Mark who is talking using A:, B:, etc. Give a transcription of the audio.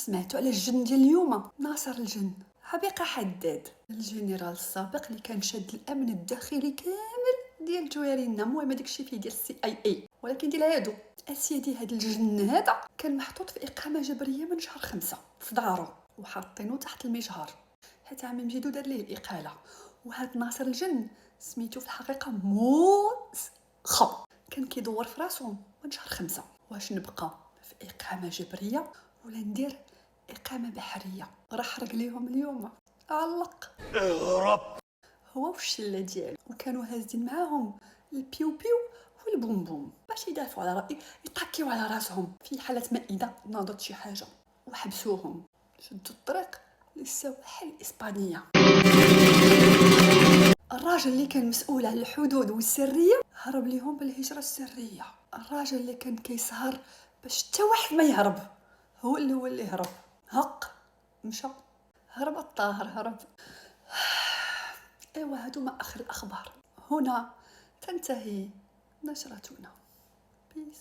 A: سمعتوا على الجن ديال اليوم؟ ناصر الجن حبيقة حداد الجنرال السابق اللي كان شاد الامن الداخلي كامل ديال جوارينا. المهم هذاك الشيء فيه ديال CIA، ولكن ديال هادو اسيدي هاد الجن هذا كان محطوط في اقامه جبريه من شهر 5 في دارو وحاطينه تحت المجهر حتى عمي مجيدو دار ليه الاقاله. وهاد ناصر الجن سميتو في الحقيقه موسخ، كان كيدور في راسو من شهر 5 واش نبقى في اقامه جبريه ولا ندير اقامه بحريه. راه حرق ليهم اليوم، علق هو والشله ديالو، وكانوا هازين معاهم البيو بيو والبوم بوم باش يدافعوا على رأي يطاكيو على راسهم في حاله ما اذا ناضت شي حاجه. وحبسوهم، شدوا الطريق للسواحل الاسبانيه. الراجل اللي كان مسؤول على الحدود والسريه هرب ليهم بالهجره السريه. الراجل اللي كان كيسهر باش حتى واحد ما يهرب هو اللي هرب. هق مشى، هرب الطاهر هرب. ايوا هادو ما اخر الاخبار. هنا تنتهي نشرتنا. بيس.